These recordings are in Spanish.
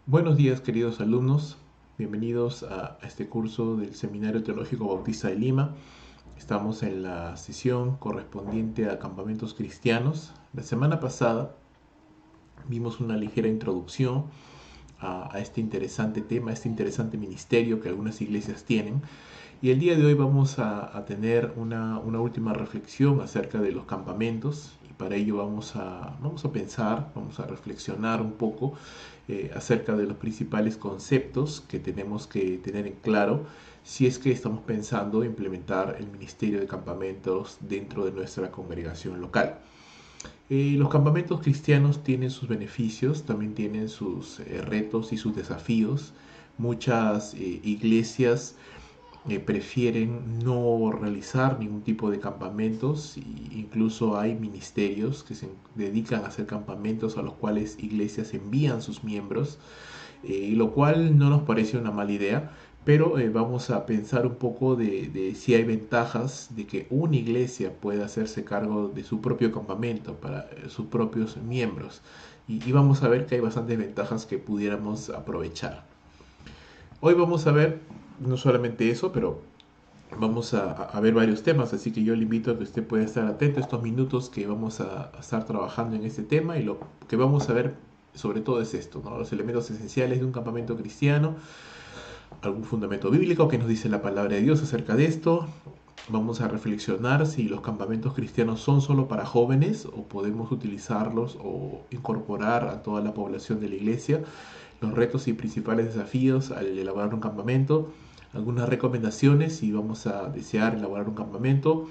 Buenos días, queridos alumnos. Bienvenidos a este curso del Seminario Teológico Bautista de Lima. Estamos en la sesión correspondiente a campamentos cristianos. La semana pasada vimos una ligera introducción a este interesante tema, a este interesante ministerio que algunas iglesias tienen. Y el día de hoy vamos a tener una última reflexión acerca de los campamentos y para ello vamos a pensar, vamos a reflexionar un poco acerca de los principales conceptos que tenemos que tener en claro si es que estamos pensando implementar el ministerio de campamentos dentro de nuestra congregación local. Los campamentos cristianos tienen sus beneficios, también tienen sus retos y sus desafíos. Muchas iglesias prefieren no realizar ningún tipo de campamentos, e incluso hay ministerios que se dedican a hacer campamentos a los cuales iglesias envían sus miembros, lo cual no nos parece una mala idea, pero vamos a pensar un poco de si hay ventajas de que una iglesia pueda hacerse cargo de su propio campamento para sus propios miembros. Y vamos a ver que hay bastantes ventajas que pudiéramos aprovechar. Hoy vamos a ver no solamente eso, pero vamos a ver varios temas, así que yo le invito a que usted pueda estar atento a estos minutos que vamos a estar trabajando en este tema y lo que vamos a ver sobre todo es esto, ¿no? Los elementos esenciales de un campamento cristiano, algún fundamento bíblico que nos dice la palabra de Dios acerca de esto. Vamos a reflexionar si los campamentos cristianos son solo para jóvenes o podemos utilizarlos o incorporar a toda la población de la iglesia, los retos y principales desafíos al elaborar un campamento, algunas recomendaciones si vamos a desear elaborar un campamento,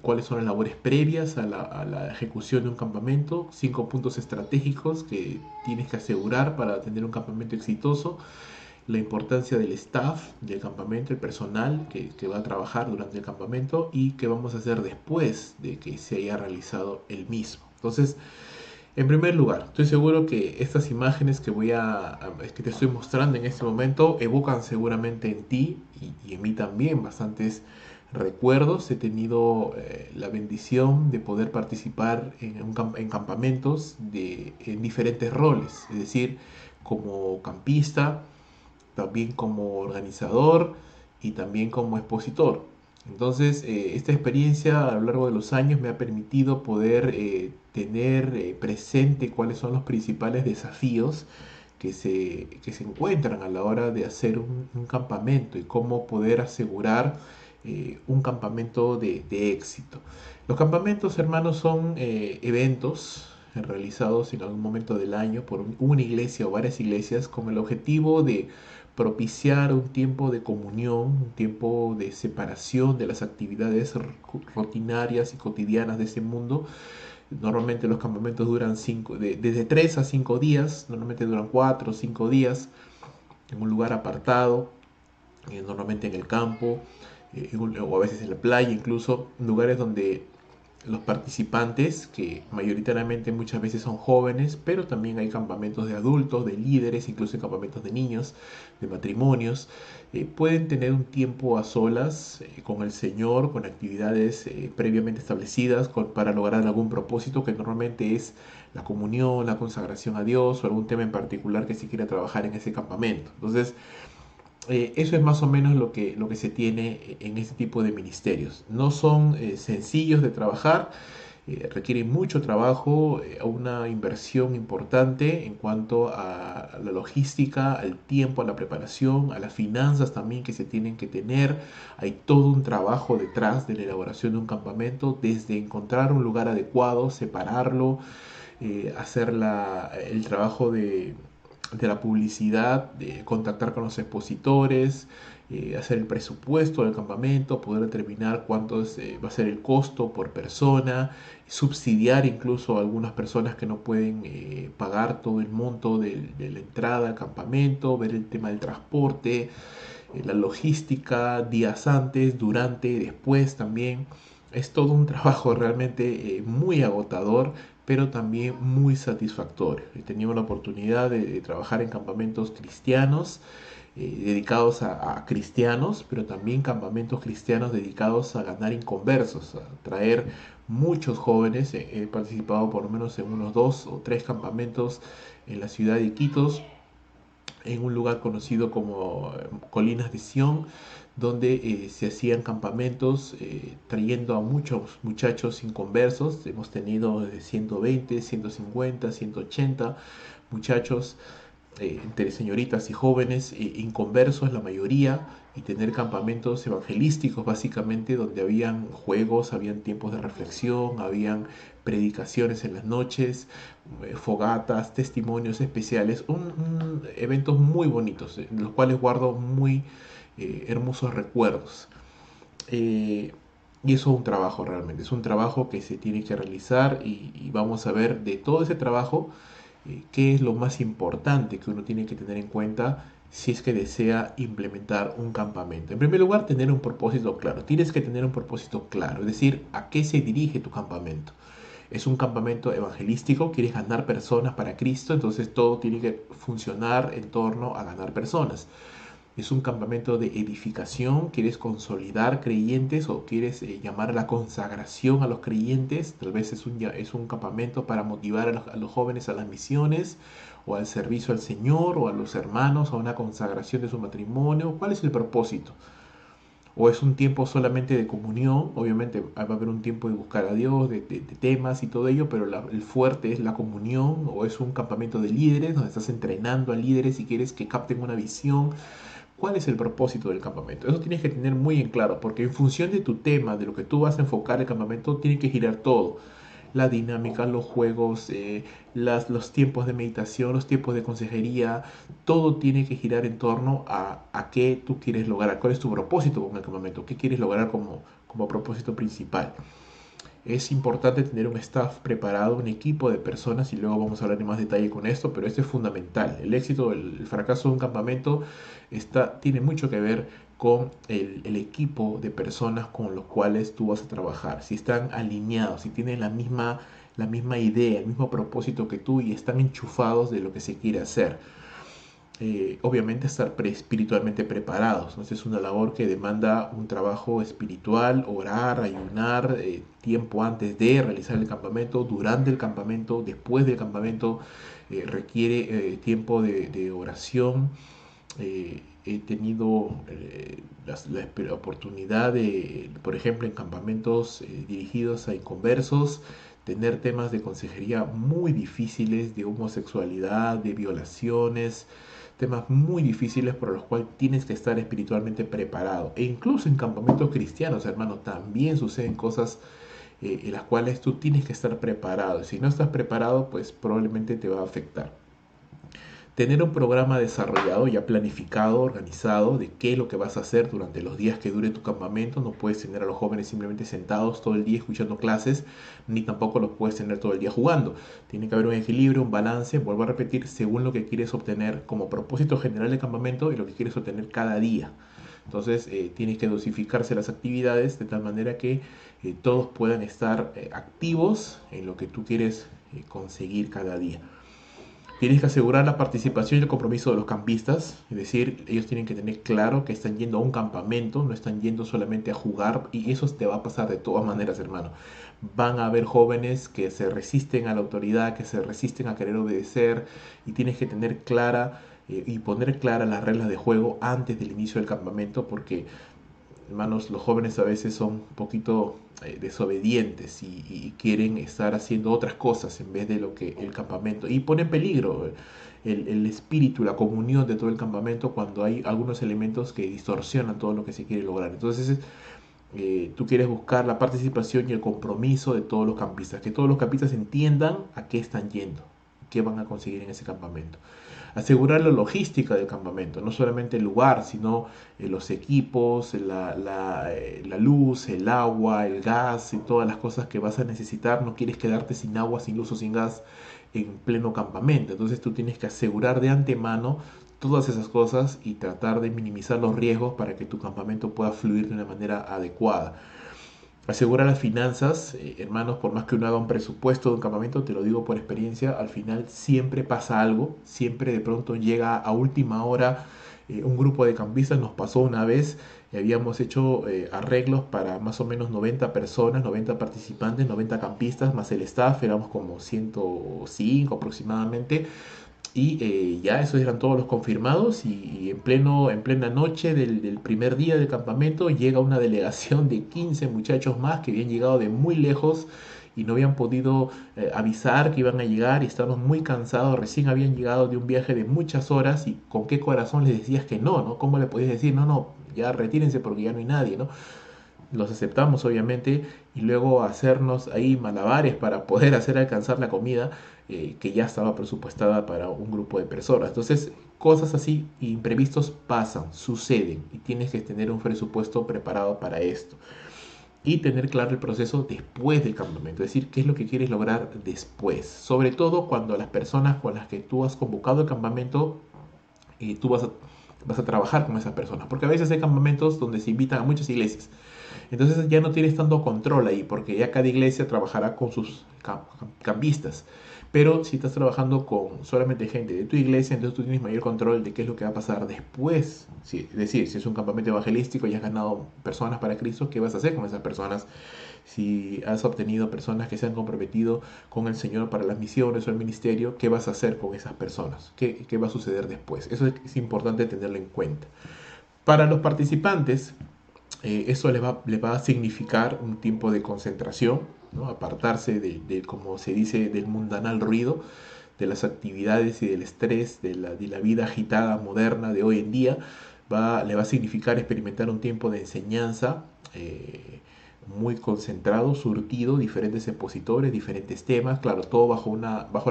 cuáles son las labores previas a la ejecución de un campamento, 5 puntos estratégicos que tienes que asegurar para tener un campamento exitoso, la importancia del staff del campamento, el personal que va a trabajar durante el campamento y qué vamos a hacer después de que se haya realizado el mismo. Entonces, en primer lugar, estoy seguro que estas imágenes que te estoy mostrando en este momento evocan seguramente en ti y en mí también bastantes recuerdos. He tenido la bendición de poder participar en campamentos en diferentes roles, es decir, como campista, también como organizador y también como expositor. Entonces, esta experiencia a lo largo de los años me ha permitido poder tener presente cuáles son los principales desafíos que se encuentran a la hora de hacer un campamento y cómo poder asegurar un campamento de éxito. Los campamentos, hermanos, son eventos realizados en algún momento del año por una iglesia o varias iglesias con el objetivo de propiciar un tiempo de comunión, un tiempo de separación de las actividades rutinarias y cotidianas de este mundo. Normalmente los campamentos duran desde 3 a 5 días, normalmente duran 4 o 5 días en un lugar apartado, normalmente en el campo, o a veces en la playa, incluso lugares donde los participantes, que mayoritariamente muchas veces son jóvenes, pero también hay campamentos de adultos, de líderes, incluso campamentos de niños, de matrimonios, pueden tener un tiempo a solas con el Señor, con actividades previamente establecidas para lograr algún propósito que normalmente es la comunión, la consagración a Dios o algún tema en particular que se quiera trabajar en ese campamento. Entonces, eso es más o menos lo que se tiene en este tipo de ministerios. No son sencillos de trabajar, requieren mucho trabajo, una inversión importante en cuanto a la logística, al tiempo, a la preparación, a las finanzas también que se tienen que tener. Hay todo un trabajo detrás de la elaboración de un campamento, desde encontrar un lugar adecuado, separarlo, hacer el trabajo de la publicidad, de contactar con los expositores, hacer el presupuesto del campamento, poder determinar va a ser el costo por persona, subsidiar incluso a algunas personas que no pueden pagar todo el monto de la entrada al campamento, ver el tema del transporte, la logística, días antes, durante, después también. Es todo un trabajo realmente muy agotador, pero también muy satisfactorio. He tenido la oportunidad de trabajar en campamentos cristianos, dedicados a cristianos, pero también campamentos cristianos dedicados a ganar inconversos, a traer muchos jóvenes. He participado por lo menos en unos 2 o 3 campamentos en la ciudad de Iquitos, en un lugar conocido como Colinas de Sion, donde se hacían campamentos trayendo a muchos muchachos inconversos. Hemos tenido de 120, 150, 180 muchachos, entre señoritas y jóvenes, inconversos la mayoría, y tener campamentos evangelísticos básicamente donde habían juegos, habían tiempos de reflexión, habían predicaciones en las noches, fogatas, testimonios especiales, eventos muy bonitos, en los cuales guardo muy hermosos recuerdos. Eh, y eso es un trabajo realmente, es un trabajo que se tiene que realizar, y vamos a ver de todo ese trabajo qué es lo más importante que uno tiene que tener en cuenta si es que desea implementar un campamento. En primer lugar, tener un propósito claro. Tienes que tener un propósito claro, es decir, a qué se dirige tu campamento. Es un campamento evangelístico, quieres ganar personas para Cristo, entonces todo tiene que funcionar en torno a ganar personas. Es un campamento de edificación, quieres consolidar creyentes o quieres llamar a la consagración a los creyentes. Tal vez es un campamento para motivar a los jóvenes a las misiones o al servicio al Señor o a los hermanos, a una consagración de su matrimonio. ¿Cuál es el propósito? O es un tiempo solamente de comunión, obviamente va a haber un tiempo de buscar a Dios, de temas y todo ello, pero el fuerte es la comunión. O es un campamento de líderes donde estás entrenando a líderes y quieres que capten una visión. ¿Cuál es el propósito del campamento? Eso tienes que tener muy en claro, porque en función de tu tema, de lo que tú vas a enfocar el campamento, tiene que girar todo. La dinámica, los juegos, los tiempos de meditación, los tiempos de consejería, todo tiene que girar en torno a qué tú quieres lograr, cuál es tu propósito con el campamento, qué quieres lograr como propósito principal. Es importante tener un staff preparado, un equipo de personas, y luego vamos a hablar en más detalle con esto, pero esto es fundamental. El éxito, el fracaso de un campamento tiene mucho que ver con el equipo de personas con los cuales tú vas a trabajar. Si están alineados, si tienen la misma idea, el mismo propósito que tú y están enchufados de lo que se quiere hacer. Obviamente estar espiritualmente preparados, ¿no? Es una labor que demanda un trabajo espiritual, orar, ayunar, tiempo antes de realizar el campamento, durante el campamento, después del campamento, requiere tiempo de oración. He tenido la oportunidad de, por ejemplo, en campamentos dirigidos a inconversos, tener temas de consejería muy difíciles, de homosexualidad, de violaciones, temas muy difíciles por los cuales tienes que estar espiritualmente preparado. E incluso en campamentos cristianos, hermano, también suceden cosas en las cuales tú tienes que estar preparado. Si no estás preparado, pues probablemente te va a afectar. Tener un programa desarrollado, ya planificado, organizado, de qué es lo que vas a hacer durante los días que dure tu campamento. No puedes tener a los jóvenes simplemente sentados todo el día escuchando clases, ni tampoco los puedes tener todo el día jugando. Tiene que haber un equilibrio, un balance, vuelvo a repetir, según lo que quieres obtener como propósito general del campamento y lo que quieres obtener cada día. Entonces tienes que dosificarse las actividades de tal manera que todos puedan estar activos en lo que tú quieres conseguir cada día. Tienes que asegurar la participación y el compromiso de los campistas, es decir, ellos tienen que tener claro que están yendo a un campamento, no están yendo solamente a jugar, y eso te va a pasar de todas maneras, hermano. Van a haber jóvenes que se resisten a la autoridad, que se resisten a querer obedecer, y tienes que tener clara y poner claras las reglas de juego antes del inicio del campamento, porque hermanos, los jóvenes a veces son un poquito desobedientes y quieren estar haciendo otras cosas en vez de lo que el campamento, y pone en peligro el espíritu, la comunión de todo el campamento cuando hay algunos elementos que distorsionan todo lo que se quiere lograr. Entonces tú quieres buscar la participación y el compromiso de todos los campistas, que todos los campistas entiendan a qué están yendo, qué van a conseguir en ese campamento. Asegurar la logística del campamento, no solamente el lugar, sino los equipos, la luz, el agua, el gas y todas las cosas que vas a necesitar. No quieres quedarte sin agua, sin luz o sin gas en pleno campamento. Entonces tú tienes que asegurar de antemano todas esas cosas y tratar de minimizar los riesgos para que tu campamento pueda fluir de una manera adecuada. Asegura las finanzas, hermanos, por más que uno haga un presupuesto de un campamento, te lo digo por experiencia, al final siempre pasa algo, siempre de pronto llega a última hora un grupo de campistas. Nos pasó una vez, habíamos hecho arreglos para más o menos 90 personas, 90 participantes, 90 campistas, más el staff, éramos como 105 aproximadamente. Ya esos eran todos los confirmados y en plena noche del primer día del campamento llega una delegación de 15 muchachos más que habían llegado de muy lejos y no habían podido avisar que iban a llegar y estaban muy cansados, recién habían llegado de un viaje de muchas horas y con qué corazón les decías que no, ¿no? ¿Cómo le podías decir, no, no, ya retírense porque ya no hay nadie, ¿no? Los aceptamos obviamente y luego hacernos ahí malabares para poder hacer alcanzar la comida que ya estaba presupuestada para un grupo de personas. Entonces, cosas así, imprevistos pasan, suceden y tienes que tener un presupuesto preparado para esto. Y tener claro el proceso después del campamento, es decir, qué es lo que quieres lograr después. Sobre todo cuando las personas con las que tú has convocado el campamento, tú vas a trabajar con esas personas. Porque a veces hay campamentos donde se invitan a muchas iglesias. Entonces ya no tienes tanto control ahí, porque ya cada iglesia trabajará con sus cambistas. Pero si estás trabajando con solamente gente de tu iglesia, entonces tú tienes mayor control de qué es lo que va a pasar después. Es decir, si es un campamento evangelístico y has ganado personas para Cristo, ¿qué vas a hacer con esas personas? Si has obtenido personas que se han comprometido con el Señor para las misiones o el ministerio, ¿qué vas a hacer con esas personas? ¿Qué va a suceder después? Eso es importante tenerlo en cuenta. Para los participantes, eso le va a significar un tiempo de concentración, ¿no? Apartarse como se dice, del mundanal ruido, de las actividades y del estrés de la vida agitada moderna de hoy en día. Le va a significar experimentar un tiempo de enseñanza muy concentrado, surtido, diferentes expositores, diferentes temas, claro, todo bajo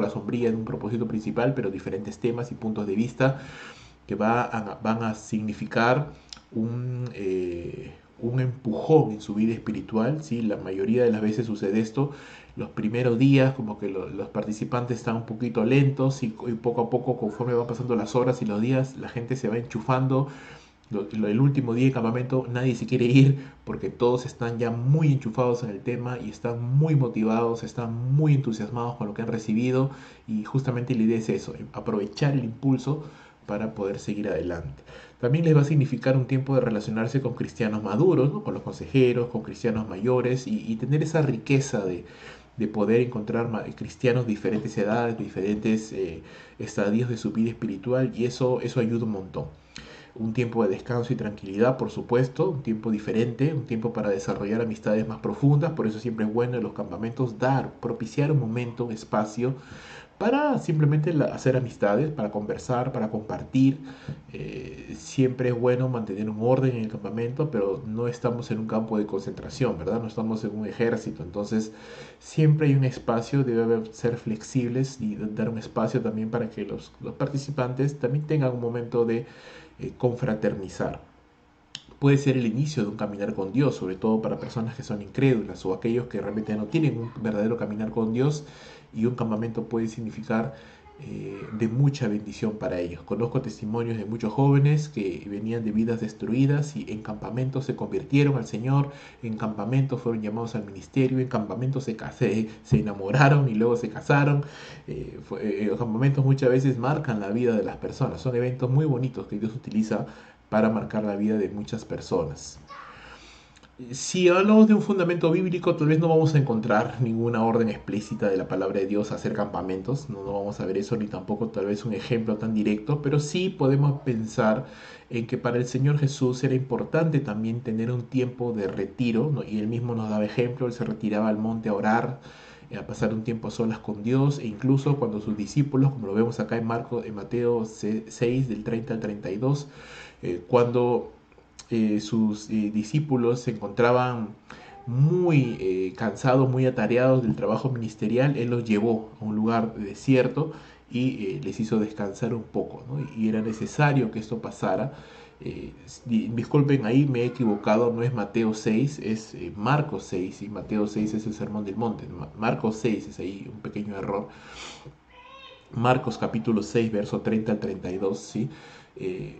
la sombrilla de un propósito principal, pero diferentes temas y puntos de vista que van a significar un empujón en su vida espiritual. ¿Sí? La mayoría de las veces sucede esto. Los primeros días, como que los participantes están un poquito lentos y poco a poco, conforme van pasando las horas y los días, la gente se va enchufando. El último día de campamento nadie se quiere ir porque todos están ya muy enchufados en el tema y están muy motivados, están muy entusiasmados con lo que han recibido y justamente la idea es eso, aprovechar el impulso para poder seguir adelante. También les va a significar un tiempo de relacionarse con cristianos maduros, ¿no? Con los consejeros, con cristianos mayores y tener esa riqueza de poder encontrar cristianos de diferentes edades, de diferentes estadios de su vida espiritual y eso ayuda un montón. Un tiempo de descanso y tranquilidad, por supuesto, un tiempo diferente, un tiempo para desarrollar amistades más profundas, por eso siempre es bueno en los campamentos propiciar un momento, un espacio para simplemente hacer amistades, para conversar, para compartir. Siempre es bueno mantener un orden en el campamento, pero no estamos en un campo de concentración, ¿verdad? No estamos en un ejército, entonces siempre hay un espacio, debe ser flexibles y dar un espacio también para que los participantes también tengan un momento de confraternizar. Puede ser el inicio de un caminar con Dios, sobre todo para personas que son incrédulas o aquellos que realmente no tienen un verdadero caminar con Dios y un campamento puede significar de mucha bendición para ellos. Conozco testimonios de muchos jóvenes que venían de vidas destruidas y en campamentos se convirtieron al Señor, en campamentos fueron llamados al ministerio, en campamentos se enamoraron y luego se casaron. Los campamentos muchas veces marcan la vida de las personas, son eventos muy bonitos que Dios utiliza para marcar la vida de muchas personas. Si hablamos de un fundamento bíblico, tal vez no vamos a encontrar ninguna orden explícita de la palabra de Dios a hacer campamentos, no vamos a ver eso, ni tampoco tal vez un ejemplo tan directo, pero sí podemos pensar en que para el Señor Jesús era importante también tener un tiempo de retiro, ¿no? Y él mismo nos daba ejemplo, él se retiraba al monte a orar, a pasar un tiempo a solas con Dios, e incluso cuando sus discípulos, como lo vemos acá en Mateo 6, del 30 al 32, cuando sus discípulos se encontraban muy cansados, muy atareados del trabajo ministerial, él los llevó a un lugar desierto y les hizo descansar un poco, ¿no? Y era necesario que esto pasara. Disculpen, ahí me he equivocado, no es Mateo 6, es Marcos 6, y Mateo 6 es el Sermón del Monte. Marcos 6 es ahí un pequeño error. Marcos capítulo 6, verso 30 al 32, ¿sí?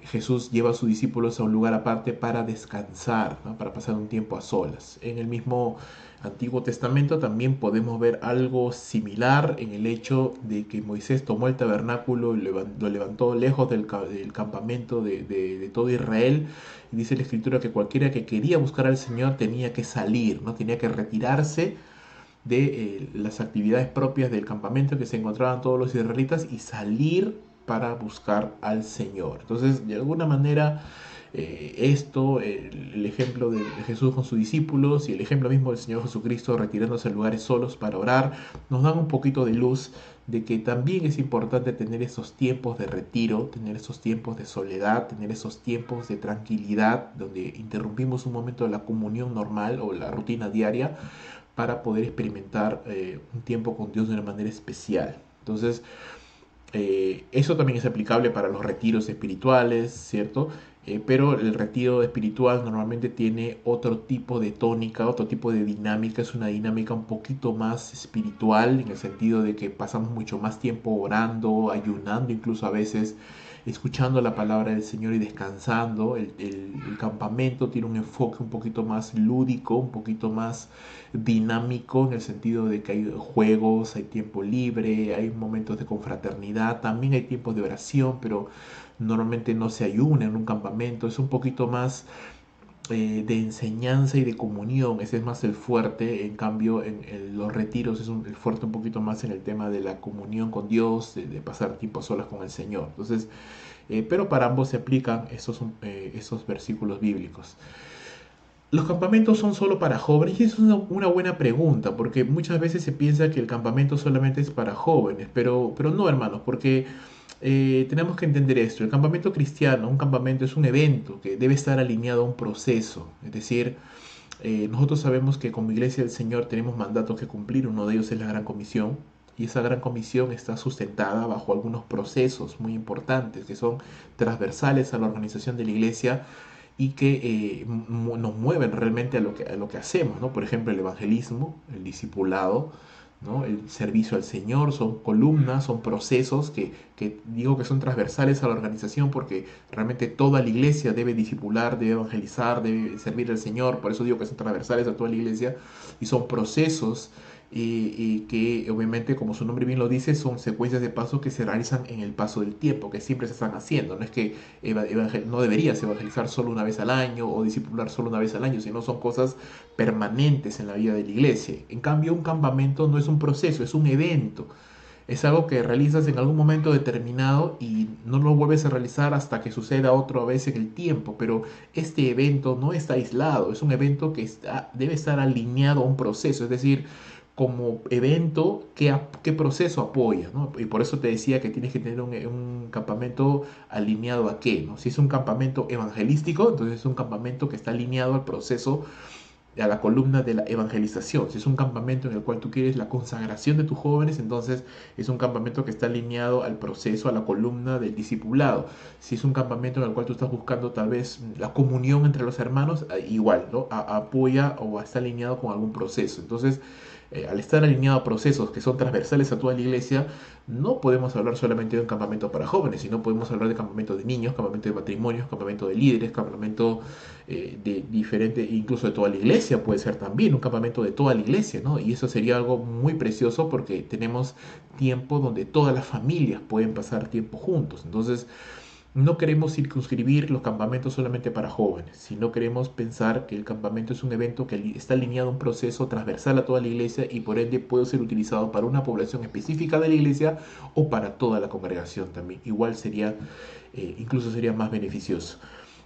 Jesús lleva a sus discípulos a un lugar aparte para descansar, ¿no? Para pasar un tiempo a solas. En el mismo Antiguo Testamento también podemos ver algo similar en el hecho de que Moisés tomó el tabernáculo y lo levantó lejos del campamento de todo Israel. Y dice la Escritura que cualquiera que quería buscar al Señor tenía que salir, ¿no? Tenía que retirarse de las actividades propias del campamento que se encontraban todos los israelitas y salir para buscar al Señor. Entonces, de alguna manera, el ejemplo de Jesús con sus discípulos y el ejemplo mismo del Señor Jesucristo retirándose a lugares solos para orar, nos dan un poquito de luz de que también es importante tener esos tiempos de retiro, tener esos tiempos de soledad, tener esos tiempos de tranquilidad, donde interrumpimos un momento de la comunión normal o la rutina diaria para poder experimentar un tiempo con Dios de una manera especial. Entonces, eso también es aplicable para los retiros espirituales, ¿cierto? Pero el retiro espiritual normalmente tiene otro tipo de tónica, otro tipo de dinámica, es una dinámica un poquito más espiritual en el sentido de que pasamos mucho más tiempo orando, ayunando incluso a veces, escuchando la palabra del Señor y descansando. El campamento tiene un enfoque un poquito más lúdico, un poquito más dinámico en el sentido de que hay juegos, hay tiempo libre, hay momentos de confraternidad, también hay tiempos de oración, pero normalmente no se ayuna en un campamento, es un poquito más de enseñanza y de comunión, ese es más el fuerte. En cambio en los retiros es el fuerte un poquito más en el tema de la comunión con Dios, de pasar tiempo a solas con el Señor. Entonces, pero para ambos se aplican esos versículos bíblicos. ¿Los campamentos son solo para jóvenes? Y es una buena pregunta, porque muchas veces se piensa que el campamento solamente es para jóvenes, pero no, hermanos, porque tenemos que entender esto. El campamento cristiano, un campamento es un evento que debe estar alineado a un proceso. Es decir, nosotros sabemos que como Iglesia del Señor tenemos mandatos que cumplir, uno de ellos es la Gran Comisión, y esa Gran Comisión está sustentada bajo algunos procesos muy importantes que son transversales a la organización de la Iglesia y que nos mueven realmente a lo que hacemos, ¿no? Por ejemplo, el evangelismo, el discipulado, ¿no? El servicio al Señor, son columnas, son procesos que digo que son transversales a la organización porque realmente toda la iglesia debe discipular, debe evangelizar, debe servir al Señor, por eso digo que son transversales a toda la iglesia y son procesos y que obviamente, como su nombre bien lo dice, son secuencias de pasos que se realizan en el paso del tiempo, que siempre se están haciendo. No es que no deberías evangelizar solo una vez al año o discipular solo una vez al año, sino son cosas permanentes en la vida de la iglesia. En cambio, un campamento no es un proceso, es un evento. Es algo que realizas en algún momento determinado y no lo vuelves a realizar hasta que suceda otra vez en el tiempo. Pero este evento no está aislado, es un evento que debe estar alineado a un proceso. Es decir, como evento, ¿qué proceso apoya? ¿No? Y por eso te decía que tienes que tener un campamento alineado a qué, ¿no? Si es un campamento evangelístico, entonces es un campamento que está alineado al proceso, a la columna de la evangelización. Si es un campamento en el cual tú quieres la consagración de tus jóvenes, entonces es un campamento que está alineado al proceso, a la columna del discipulado. Si es un campamento en el cual tú estás buscando tal vez la comunión entre los hermanos, igual, ¿no? Apoya o está alineado con algún proceso. Entonces, al estar alineado a procesos que son transversales a toda la iglesia, no podemos hablar solamente de un campamento para jóvenes, sino podemos hablar de campamento de niños, campamento de matrimonios, campamento de líderes, campamento de diferente, incluso de toda la iglesia puede ser también, un campamento de toda la iglesia, ¿no? Y eso sería algo muy precioso porque tenemos tiempo donde todas las familias pueden pasar tiempo juntos. Entonces, no queremos circunscribir los campamentos solamente para jóvenes, sino queremos pensar que el campamento es un evento que está alineado a un proceso transversal a toda la iglesia y por ende puede ser utilizado para una población específica de la iglesia o para toda la congregación también. Igual sería, incluso sería más beneficioso.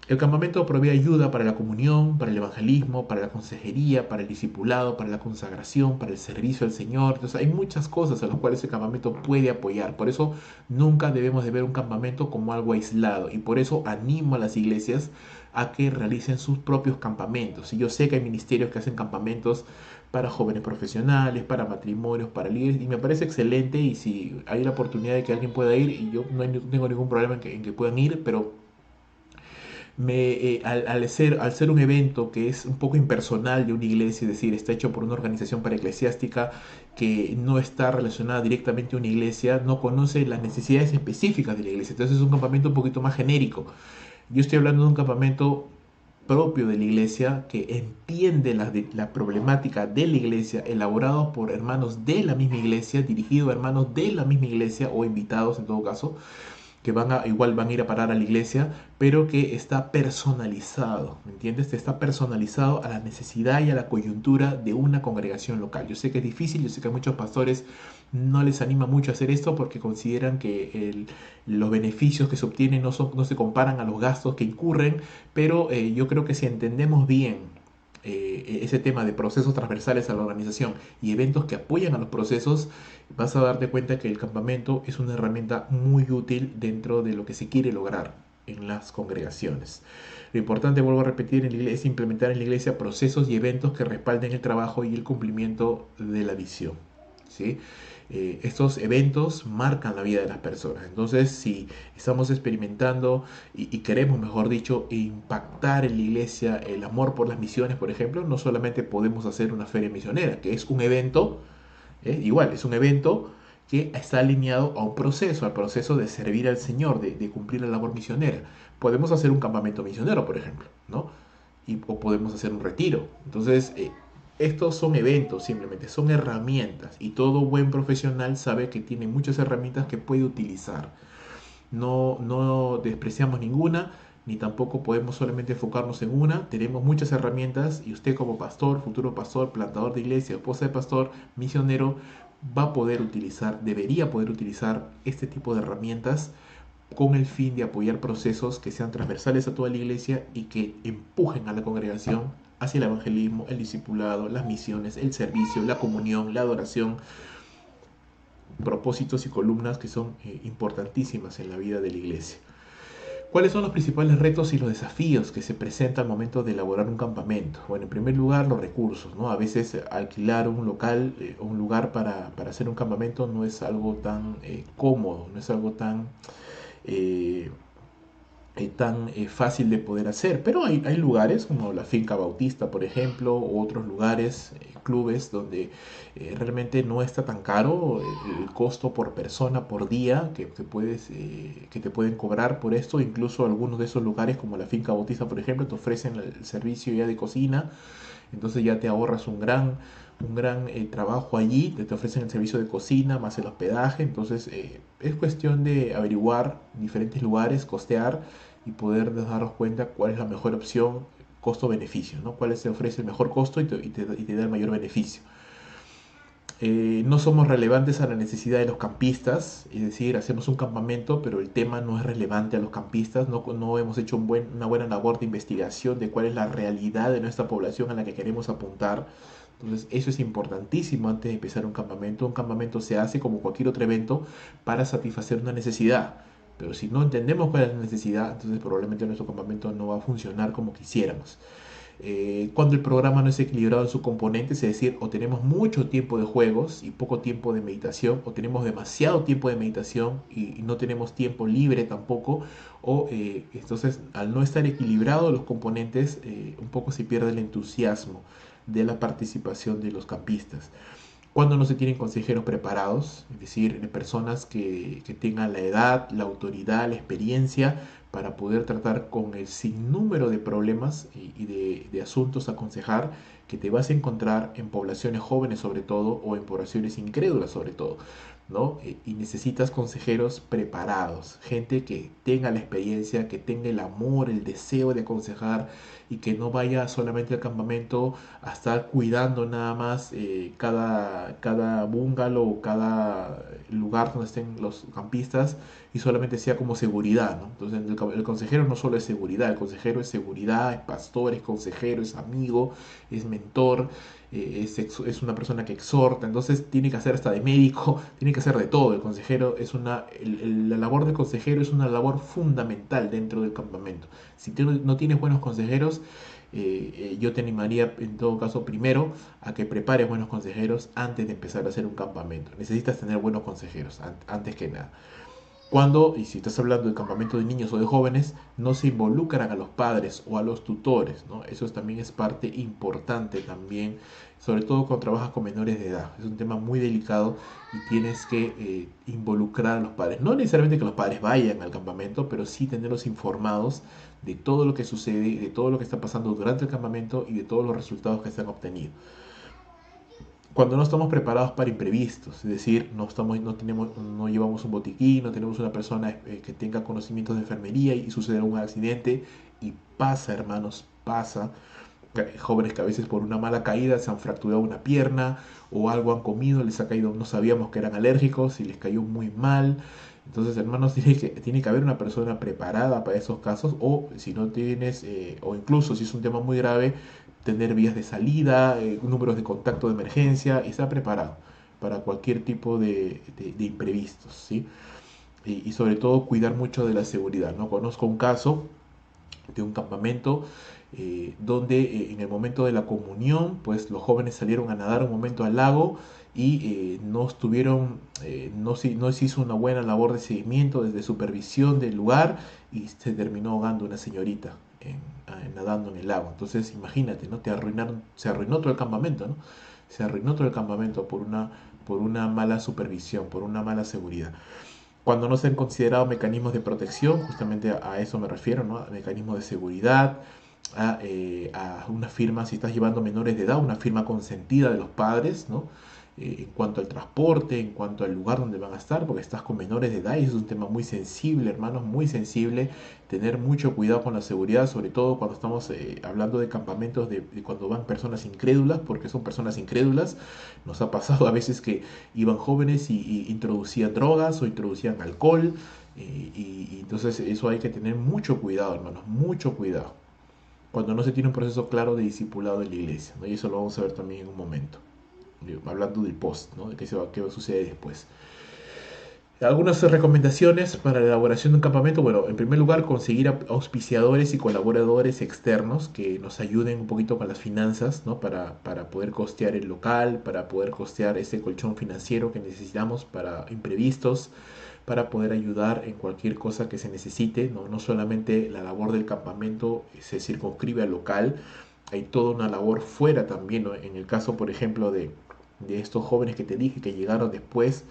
El campamento provee ayuda para la comunión, para el evangelismo, para la consejería, para el discipulado, para la consagración, para el servicio al Señor. Entonces hay muchas cosas a las cuales el campamento puede apoyar. Por eso nunca debemos de ver un campamento como algo aislado. Y por eso animo a las iglesias a que realicen sus propios campamentos. Y yo sé que hay ministerios que hacen campamentos para jóvenes profesionales, para matrimonios, para líderes, y me parece excelente. Y si hay la oportunidad de que alguien pueda ir, y yo no tengo ningún problema en que puedan ir, pero al ser un evento que es un poco impersonal de una iglesia, es decir, está hecho por una organización paraeclesiástica que no está relacionada directamente a una iglesia, no conoce las necesidades específicas de la iglesia. Entonces es un campamento un poquito más genérico. Yo estoy hablando de un campamento propio de la iglesia que entiende la problemática de la iglesia, elaborado por hermanos de la misma iglesia, dirigido a hermanos de la misma iglesia o invitados en todo caso, que igual van a ir a parar a la iglesia, pero que está personalizado, ¿me entiendes? Está personalizado a la necesidad y a la coyuntura de una congregación local. Yo sé que es difícil, yo sé que a muchos pastores no les anima mucho a hacer esto porque consideran que los beneficios que se obtienen no se comparan a los gastos que incurren, pero yo creo que si entendemos bien ese tema de procesos transversales a la organización y eventos que apoyan a los procesos, vas a darte cuenta que el campamento es una herramienta muy útil dentro de lo que se quiere lograr en las congregaciones. Lo importante, vuelvo a repetir, es implementar en la iglesia procesos y eventos que respalden el trabajo y el cumplimiento de la visión, ¿sí? Estos eventos marcan la vida de las personas. Entonces, si estamos experimentando y queremos, mejor dicho, impactar en la iglesia el amor por las misiones, por ejemplo, no solamente podemos hacer una feria misionera, que es un evento, igual, es un evento que está alineado a un proceso, al proceso de servir al Señor, de cumplir la labor misionera. Podemos hacer un campamento misionero, por ejemplo, ¿no? O podemos hacer un retiro. Entonces, estos son eventos, simplemente son herramientas, y todo buen profesional sabe que tiene muchas herramientas que puede utilizar. No despreciamos ninguna, ni tampoco podemos solamente enfocarnos en una. Tenemos muchas herramientas y usted como pastor, futuro pastor, plantador de iglesia, esposa de pastor, misionero, va a poder utilizar, debería poder utilizar este tipo de herramientas con el fin de apoyar procesos que sean transversales a toda la iglesia y que empujen a la congregación hacia el evangelismo, el discipulado, las misiones, el servicio, la comunión, la adoración, propósitos y columnas que son importantísimas en la vida de la iglesia. ¿Cuáles son los principales retos y los desafíos que se presentan al momento de elaborar un campamento? Bueno, en primer lugar, los recursos, ¿no? A veces alquilar un local o un lugar para hacer un campamento no es algo tan cómodo, no es algo eh, tan fácil de poder hacer, pero hay lugares como la Finca Bautista, por ejemplo, u otros lugares, clubes, donde realmente no está tan caro el costo por persona, por día, que te pueden cobrar por esto. Incluso algunos de esos lugares, como la Finca Bautista, por ejemplo, te ofrecen el servicio ya de cocina, entonces ya te ahorras un gran trabajo allí, te ofrecen el servicio de cocina más el hospedaje. Entonces es cuestión de averiguar diferentes lugares, costear y poder daros cuenta cuál es la mejor opción costo-beneficio, ¿no? Cuál te ofrece el mejor costo y te da el mayor beneficio. No somos relevantes a la necesidad de los campistas, es decir, hacemos un campamento, pero el tema no es relevante a los campistas, no hemos hecho una buena labor de investigación de cuál es la realidad de nuestra población a la que queremos apuntar. Entonces, eso es importantísimo antes de empezar un campamento. Un campamento se hace como cualquier otro evento para satisfacer una necesidad, pero si no entendemos cuál es la necesidad, entonces probablemente nuestro campamento no va a funcionar como quisiéramos. Cuando el programa no es equilibrado en sus componentes, es decir, o tenemos mucho tiempo de juegos y poco tiempo de meditación, o tenemos demasiado tiempo de meditación y no tenemos tiempo libre tampoco, o entonces al no estar equilibrados los componentes, un poco se pierde el entusiasmo de la participación de los campistas. Cuando no se tienen consejeros preparados, es decir, personas que tengan la edad, la autoridad, la experiencia para poder tratar con el sinnúmero de problemas y de asuntos a aconsejar que te vas a encontrar en poblaciones jóvenes sobre todo, o en poblaciones incrédulas sobre todo, ¿no? Y necesitas consejeros preparados, gente que tenga la experiencia, que tenga el amor, el deseo de aconsejar, y que no vaya solamente al campamento a estar cuidando nada más cada bungalow o cada lugar donde estén los campistas, y solamente sea como seguridad, ¿no? Entonces el consejero no solo es seguridad, el consejero es seguridad, es pastor, es consejero, es amigo, es mentor, es una persona que exhorta. Entonces tiene que hacer hasta de médico, tiene que hacer de todo. El consejero es la labor del consejero es una labor fundamental dentro del campamento. Si tú no tienes buenos consejeros, yo te animaría en todo caso primero a que prepares buenos consejeros antes de empezar a hacer un campamento. Necesitas tener buenos consejeros antes que nada. Cuando, y si estás hablando de campamento de niños o de jóvenes, no se involucran a los padres o a los tutores, ¿no? Eso también es parte importante también, sobre todo cuando trabajas con menores de edad. Es un tema muy delicado y tienes que involucrar a los padres. No necesariamente que los padres vayan al campamento, pero sí tenerlos informados de todo lo que sucede, de todo lo que está pasando durante el campamento y de todos los resultados que se han obtenido. cuando no estamos preparados para imprevistos, es decir, no llevamos un botiquín, no tenemos una persona que tenga conocimientos de enfermería y sucede un accidente y pasa, hermanos, pasa. Jóvenes que a veces por una mala caída se han fracturado una pierna o algo han comido, les ha caído, no sabíamos que eran alérgicos y les cayó muy mal. Entonces, hermanos, tiene que haber una persona preparada para esos casos, o si no tienes, o incluso si es un tema muy grave, tener vías de salida, números de contacto de emergencia y estar preparado para cualquier tipo de imprevistos, ¿sí? Y sobre todo cuidar mucho de la seguridad, ¿no? Conozco un caso de un campamento donde en el momento de la comunión, pues los jóvenes salieron a nadar un momento al lago y no estuvieron, no se hizo una buena labor de seguimiento, desde supervisión del lugar y se terminó ahogando una señorita nadando en el lago. Entonces, imagínate, ¿no? Se arruinó todo el campamento, ¿no? Se arruinó todo el campamento por una mala supervisión, por una mala seguridad. Cuando no se han considerado mecanismos de protección, justamente a eso me refiero, ¿no? A mecanismos de seguridad, a una firma, si estás llevando menores de edad, una firma consentida de los padres, ¿no? En cuanto al transporte, en cuanto al lugar donde van a estar, porque estás con menores de edad y es un tema muy sensible, hermanos, muy sensible. Tener mucho cuidado con la seguridad, sobre todo cuando estamos hablando de campamentos de cuando van personas incrédulas, porque son personas incrédulas. Nos ha pasado a veces que iban jóvenes y introducían drogas o introducían alcohol, y entonces eso hay que tener mucho cuidado, hermanos, mucho cuidado cuando no se tiene un proceso claro de discipulado en la iglesia, ¿no? Y eso lo vamos a ver también en un momento, hablando del post, ¿no? De qué va a suceder después. Algunas recomendaciones para la elaboración de un campamento. Bueno, en primer lugar, conseguir auspiciadores y colaboradores externos que nos ayuden un poquito con las finanzas, ¿no? Para poder costear el local, para poder costear ese colchón financiero que necesitamos para imprevistos, para poder ayudar en cualquier cosa que se necesite, ¿no? No solamente la labor del campamento se circunscribe al local, hay toda una labor fuera también, ¿no? En el caso, por ejemplo, de estos jóvenes que te dije que llegaron después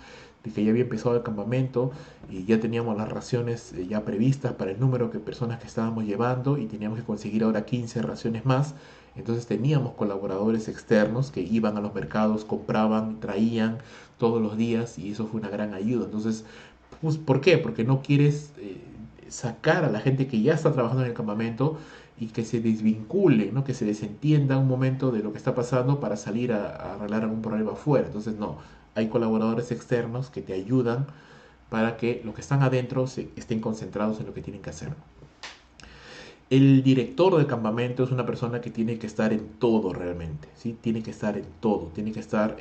de que ya había empezado el campamento y ya teníamos las raciones ya previstas para el número de personas que estábamos llevando y teníamos que conseguir ahora 15 raciones más. Entonces teníamos colaboradores externos que iban a los mercados, compraban, traían todos los días y eso fue una gran ayuda. Entonces, pues, ¿por qué? Porque no quieres sacar a la gente que ya está trabajando en el campamento y que se desvincule, ¿no? Que se desentienda un momento de lo que está pasando para salir a arreglar algún problema afuera. Entonces, no, hay colaboradores externos que te ayudan para que los que están adentro estén concentrados en lo que tienen que hacer. El director del campamento es una persona que tiene que estar en todo realmente, ¿sí? Tiene que estar en todo, tiene que estar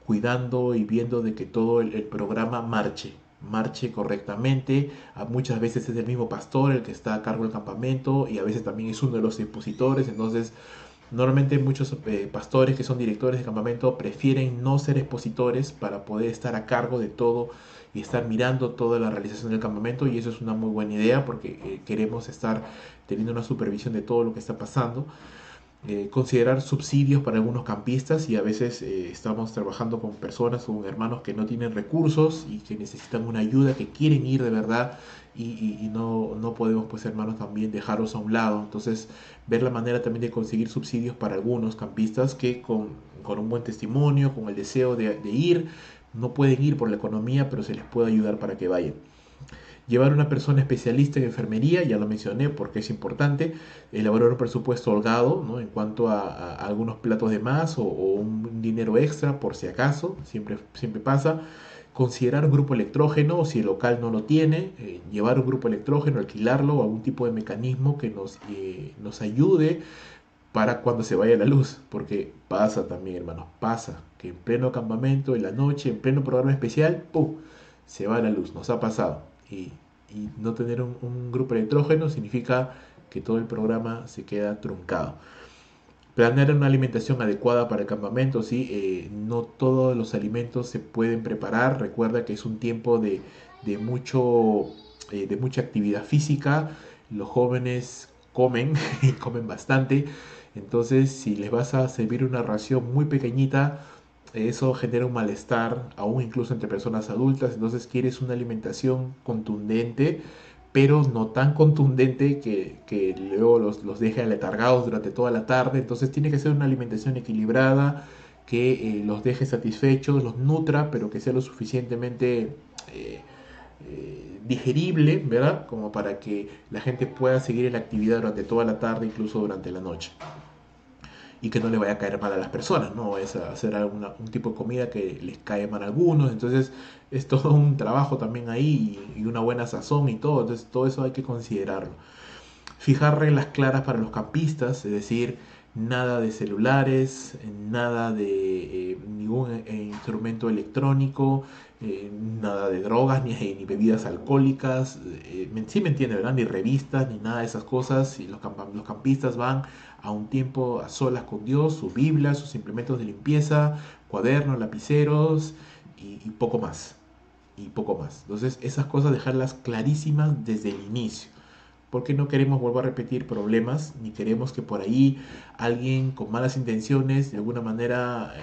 cuidando y viendo de que todo el programa marche correctamente. Muchas veces es el mismo pastor el que está a cargo del campamento y a veces también es uno de los expositores. Entonces, normalmente muchos pastores que son directores de campamento prefieren no ser expositores para poder estar a cargo de todo y estar mirando toda la realización del campamento, y eso es una muy buena idea porque queremos estar teniendo una supervisión de todo lo que está pasando. Considerar subsidios para algunos campistas, y a veces estamos trabajando con personas, con hermanos que no tienen recursos y que necesitan una ayuda, que quieren ir de verdad y no podemos, pues, hermanos, también dejarlos a un lado. Entonces, ver la manera también de conseguir subsidios para algunos campistas que con un buen testimonio, con el deseo de ir, no pueden ir por la economía, pero se les puede ayudar para que vayan. Llevar una persona especialista en enfermería, ya lo mencioné porque es importante. Elaborar un presupuesto holgado, ¿no? En cuanto a algunos platos de más o un dinero extra por si acaso, siempre pasa. Considerar un grupo electrógeno, si el local no lo tiene, llevar un grupo electrógeno, alquilarlo o algún tipo de mecanismo que nos ayude para cuando se vaya la luz, porque pasa también, hermanos, pasa que en pleno campamento, en la noche, en pleno programa especial, ¡pum!, se va la luz, nos ha pasado. Y no tener un grupo electrógeno significa que todo el programa se queda truncado. Planear una alimentación adecuada para el campamento, ¿sí? No todos los alimentos se pueden preparar. Recuerda que es un tiempo de mucho, de mucha actividad física. Los jóvenes comen y comen bastante. Entonces, si les vas a servir una ración muy pequeñita, eso genera un malestar, aún incluso entre personas adultas. Entonces, quieres una alimentación contundente, pero no tan contundente que luego los deje aletargados durante toda la tarde. Entonces tiene que ser una alimentación equilibrada, que los deje satisfechos, los nutra, pero que sea lo suficientemente digerible, ¿verdad? Como para que la gente pueda seguir en la actividad durante toda la tarde, incluso durante la noche. Y que no le vaya a caer mal a las personas, no es hacer un tipo de comida que les cae mal a algunos, entonces es todo un trabajo también ahí y una buena sazón y todo, entonces todo eso hay que considerarlo. Fijar reglas claras para los campistas, es decir, nada de celulares, nada de ningún instrumento electrónico, nada de drogas ni bebidas alcohólicas, sí me entiende, ¿verdad? Ni revistas, ni nada de esas cosas. Y los campistas van a un tiempo a solas con Dios, su Biblia, sus implementos de limpieza, cuadernos, lapiceros y poco más. Y poco más. Entonces, esas cosas dejarlas clarísimas desde el inicio porque no queremos, vuelvo a repetir, problemas, ni queremos que por ahí alguien con malas intenciones, de alguna manera,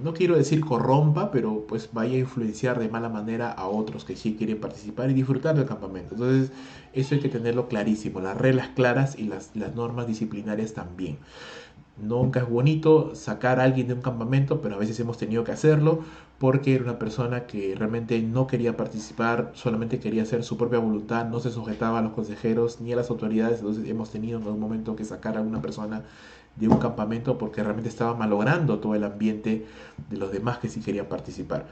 no quiero decir corrompa, pero pues vaya a influenciar de mala manera a otros que sí quieren participar y disfrutar del campamento. Entonces, eso hay que tenerlo clarísimo, las reglas claras y las normas disciplinarias también. Nunca es bonito sacar a alguien de un campamento, pero a veces hemos tenido que hacerlo porque era una persona que realmente no quería participar, solamente quería hacer su propia voluntad, no se sujetaba a los consejeros ni a las autoridades, entonces hemos tenido en algún momento que sacar a una persona de un campamento porque realmente estaba malogrando todo el ambiente de los demás que sí querían participar.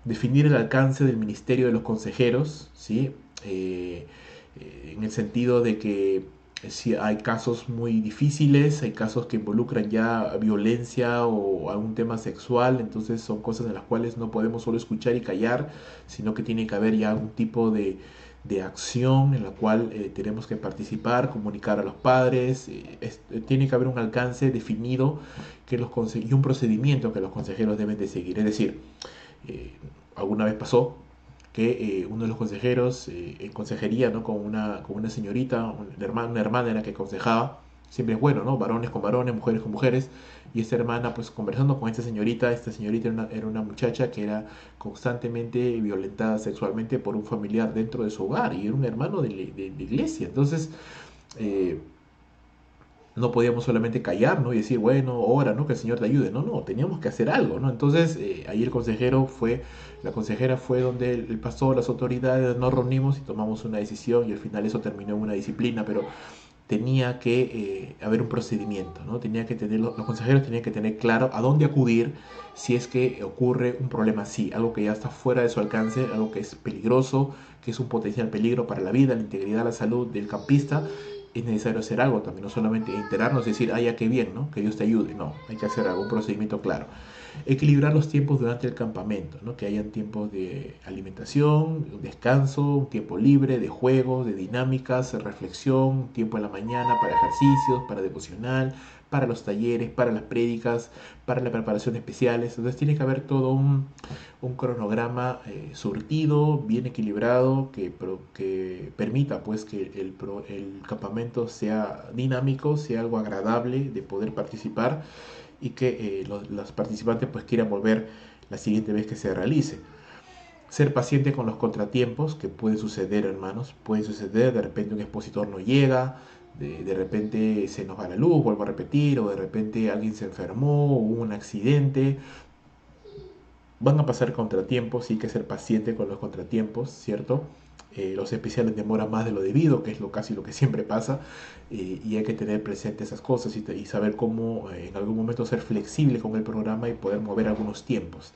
Definir el alcance del ministerio de los consejeros, ¿sí? En el sentido de que si hay casos muy difíciles, hay casos que involucran ya violencia o algún tema sexual, entonces son cosas en las cuales no podemos solo escuchar y callar, sino que tiene que haber ya un tipo de acción en la cual tenemos que participar, comunicar a los padres, tiene que haber un alcance definido que y un procedimiento que los consejeros deben de seguir. Es decir, eh, alguna vez pasó que uno de los consejeros en consejería, ¿no? con una señorita, una hermana era que aconsejaba, siempre es bueno, ¿no? Varones con varones, mujeres con mujeres, y esta hermana, pues conversando con esta señorita era una muchacha que era constantemente violentada sexualmente por un familiar dentro de su hogar, y era un hermano de iglesia, entonces... no podíamos solamente callar, ¿no? Y decir, bueno, ora, ¿no? Que el Señor te ayude. No, no, teníamos que hacer algo, ¿no? Entonces, ahí la consejera fue donde el pastor, las autoridades, nos reunimos y tomamos una decisión y al final eso terminó en una disciplina, pero tenía que haber un procedimiento, ¿no? Los consejeros tenían que tener claro a dónde acudir si es que ocurre un problema así, algo que ya está fuera de su alcance, algo que es peligroso, que es un potencial peligro para la vida, la integridad, la salud del campista. Es necesario hacer algo también, no solamente enterarnos y decir, ah, ya qué bien, ¿no? Que Dios te ayude. No, hay que hacer algo, un procedimiento claro. Equilibrar los tiempos durante el campamento, ¿no? Que hayan tiempos de alimentación, un descanso, un tiempo libre, de juegos, de dinámicas, de reflexión, tiempo en la mañana para ejercicios, para devocional, para los talleres, para las prédicas, para la preparación de especiales. Entonces tiene que haber todo un cronograma surtido, bien equilibrado, que permita pues que el campamento sea dinámico, sea algo agradable de poder participar y que los participantes pues quieran volver la siguiente vez que se realice. Ser paciente con los contratiempos que pueden suceder, hermanos, puede suceder, de repente un expositor no llega, de repente se nos va la luz, vuelvo a repetir, o de repente alguien se enfermó, hubo un accidente. Van a pasar contratiempos, y hay que ser paciente con los contratiempos, ¿cierto? Los especiales demoran más de lo debido, que es casi lo que siempre pasa, y hay que tener presente esas cosas y saber cómo en algún momento ser flexible con el programa y poder mover algunos tiempos.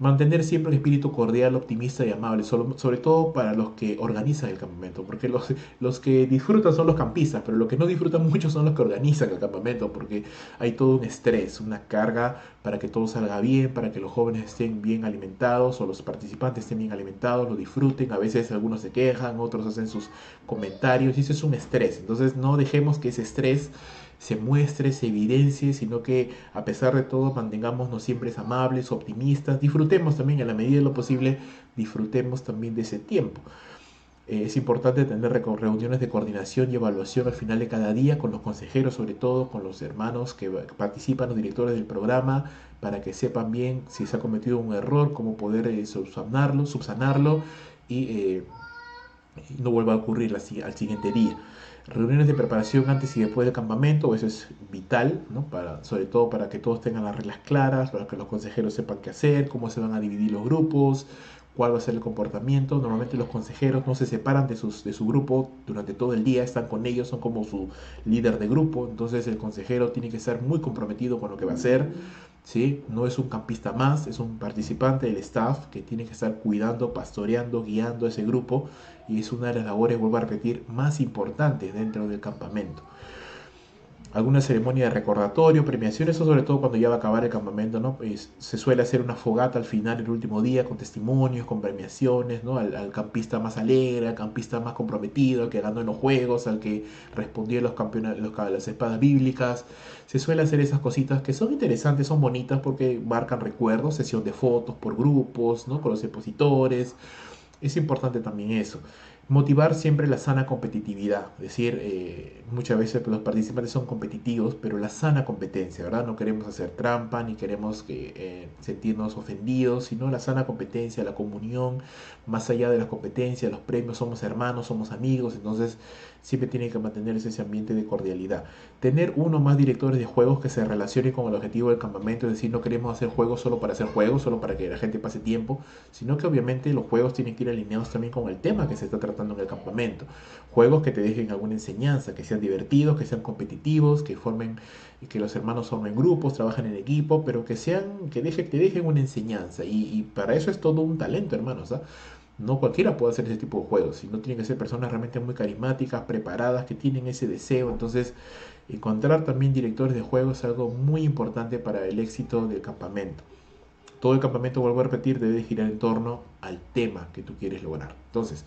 Mantener siempre un espíritu cordial, optimista y amable, sobre todo para los que organizan el campamento, porque los que disfrutan son los campistas, pero los que no disfrutan mucho son los que organizan el campamento, porque hay todo un estrés, una carga para que todo salga bien, para que los jóvenes estén bien alimentados o los participantes estén bien alimentados, lo disfruten. A veces algunos se quejan, otros hacen sus comentarios y eso es un estrés. Entonces no dejemos que ese estrés se muestre, se evidencie, sino que a pesar de todo mantengámonos siempre amables, optimistas, disfrutemos también en la medida de lo posible, disfrutemos también de ese tiempo. Es importante tener reuniones de coordinación y evaluación al final de cada día con los consejeros, sobre todo con los hermanos que participan, los directores del programa, para que sepan bien si se ha cometido un error, cómo poder subsanarlo y y no vuelva a ocurrir al siguiente día. Reuniones de preparación antes y después del campamento, eso es vital, ¿no? Sobre todo para que todos tengan las reglas claras, para que los consejeros sepan qué hacer, cómo se van a dividir los grupos, cuál va a ser el comportamiento. Normalmente los consejeros no se separan de su grupo durante todo el día, están con ellos, son como su líder de grupo, entonces el consejero tiene que estar muy comprometido con lo que va a hacer, ¿sí? No es un campista más, es un participante del staff que tiene que estar cuidando, pastoreando, guiando a ese grupo, y es una de las labores, vuelvo a repetir, más importantes dentro del campamento. Alguna ceremonia de recordatorio, premiación, eso sobre todo cuando ya va a acabar el campamento, ¿no? Pues se suele hacer una fogata al final, el último día, con testimonios, con premiaciones, ¿no? Al campista más alegre, al campista más comprometido, al que ganó en los juegos, al que respondió a las espadas bíblicas. Se suele hacer esas cositas que son interesantes, son bonitas porque marcan recuerdos, sesión de fotos por grupos, ¿no? Con los expositores. Es importante también eso. Motivar siempre la sana competitividad. Es decir, muchas veces los participantes son competitivos, pero la sana competencia, ¿verdad? No queremos hacer trampa, ni queremos sentirnos ofendidos, sino la sana competencia, la comunión, más allá de la competencia, los premios, somos hermanos, somos amigos, entonces siempre tiene que mantenerse ese ambiente de cordialidad. Tener uno o más directores de juegos que se relacionen con el objetivo del campamento, es decir, no queremos hacer juegos solo para hacer juegos, solo para que la gente pase tiempo, sino que obviamente los juegos tienen que ir alineados también con el tema que se está tratando en el campamento. Juegos que te dejen alguna enseñanza, que sean divertidos, que sean competitivos, que formen, que los hermanos formen grupos, trabajen en equipo, pero que sean, te dejen una enseñanza. Y para eso es todo un talento, hermanos, ¿ah? No cualquiera puede hacer ese tipo de juegos, sino tienen que ser personas realmente muy carismáticas, preparadas, que tienen ese deseo. Entonces, encontrar también directores de juegos es algo muy importante para el éxito del campamento. Todo el campamento, vuelvo a repetir, debe girar en torno al tema que tú quieres lograr. Entonces,